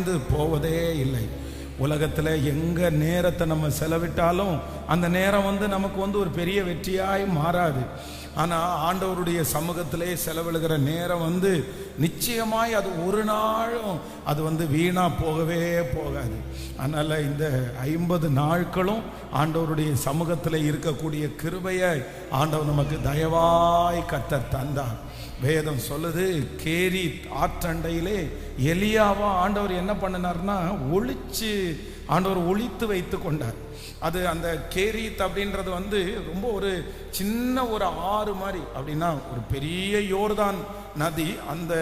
மறைந்து போவதே இல்லை. உலகத்தில் எங்கே நேரத்தை நம்ம செலவிட்டாலும் அந்த நேரம் நமக்கு ஒரு பெரிய வெற்றியாய் மாறாது. ஆனால் ஆண்டவருடைய சமூகத்திலே செலவிடுகிற நேரம் நிச்சயமாய் அது ஒரு நாளும் அது வீணா போகவே போகாது. அதனால் இந்த 50 நாட்களும் ஆண்டவருடைய சமூகத்தில் இருக்கக்கூடிய கிருபையை ஆண்டவர் நமக்கு தயவாய் கர்த்தர் தந்தார். வேதம் சொல்லுது, கேரி ஆற்றண்டையிலே எலியாவா ஆண்டவர் என்ன பண்ணினார்னா ஆண்டவர் ஒளித்து வைத்து கொண்டார். அது அந்த கேரீத் அப்படின்றது ரொம்ப ஒரு சின்ன ஒரு ஆறு மாதிரி, அப்படின்னா ஒரு பெரிய யோர்தான் நதி. அந்த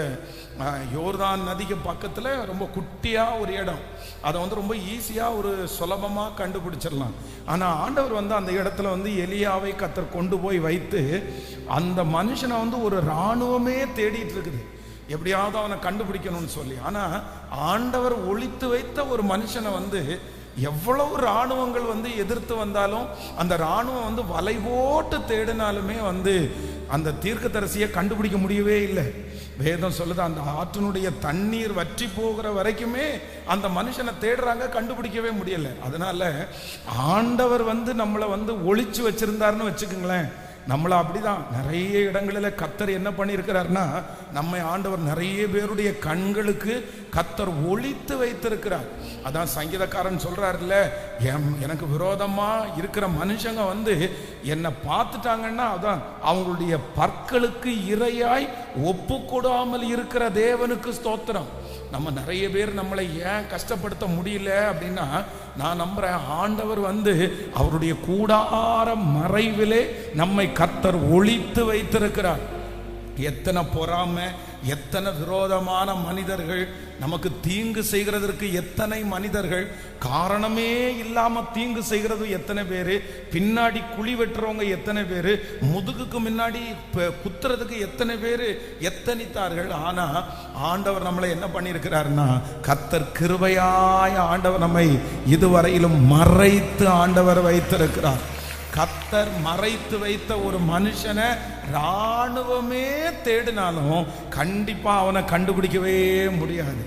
யோர்தான் நதிக்கு பக்கத்தில் ரொம்ப குட்டியாக ஒரு இடம். அதை ரொம்ப ஈஸியாக ஒரு சுலபமாக கண்டுபிடிச்சிடலாம். ஆனால் ஆண்டவர் அந்த இடத்துல எலியாவை கர்த்தர் கொண்டு போய் வைத்து அந்த மனுஷனை ஒரு இராணுவமே தேடிட்டு இருக்குது, எப்படியாவது அவனை கண்டுபிடிக்கணும்னு சொல்லி. ஆனால் ஆண்டவர் ஒளித்து வைத்த ஒரு மனுஷனை எவ்வளவு இராணுவங்கள் எதிர்த்து வந்தாலும் அந்த இராணுவம் வலை போட்டு தேடினாலுமே அந்த தீர்க்கதரிசியை கண்டுபிடிக்க முடியவே இல்லை. வேதம் சொல்லுது, அந்த ஆற்றினுடைய தண்ணீர் வற்றி போகிற வரைக்குமே அந்த மனுஷனை தேடுறாங்க, கண்டுபிடிக்கவே முடியல. அதனால ஆண்டவர் நம்மளை ஒளிச்சு வச்சிருந்தாருன்னு வச்சுக்கோங்களேன். நம்மளை அப்படிதான் நிறைய இடங்களில் கர்த்தர் என்ன பண்ணியிருக்கிறார்னா, நம்மை ஆண்டவர் நிறைய பேருடைய கண்களுக்கு கர்த்தர் ஒளித்து வைத்திருக்கிறார். அதான் சங்கீதக்காரன் சொல்றாருல்ல, எனக்கு விரோதமா இருக்கிற மனுஷங்க என்னை பார்த்துட்டாங்கன்னா அதான் அவங்களுடைய பற்களுக்கு இரையாய் ஒப்பு கொடாமல் இருக்கிற தேவனுக்கு ஸ்தோத்திரம். நம்ம நிறைய பேர் நம்மளை ஏன் கஷ்டப்படுத்த முடியல அப்படின்னா, நான் நம்புறேன் ஆண்டவர் அவருடைய கூடார மறைவிலே நம்மை கர்த்தர் ஒளித்து வைத்திருக்கிறார். எத்தனை பொறாமை, எத்தனை விரோதமான மனிதர்கள், நமக்கு தீங்கு செய்கிறதற்கு எத்தனை மனிதர்கள், காரணமே இல்லாம தீங்கு செய்கிறது எத்தனை பேரு, பின்னாடி குழி வெட்டுறவங்க எத்தனை பேரு, முதுகுக்கு முன்னாடி குத்துறதுக்கு எத்தனை பேரு எத்தனித்தார்கள். ஆனா ஆண்டவர் நம்மளை என்ன பண்ணியிருக்கிறார்னா, கர்த்தர் கிருபையாய் ஆண்டவர் நம்மை இதுவரையிலும் மறைத்து ஆண்டவர் வைத்திருக்கிறார். கர்த்தர் மறைத்து வைத்த ஒரு மனுஷனை இராணுவமே தேடினாலும் கண்டிப்பா அவனை கண்டுபிடிக்கவே முடியாது.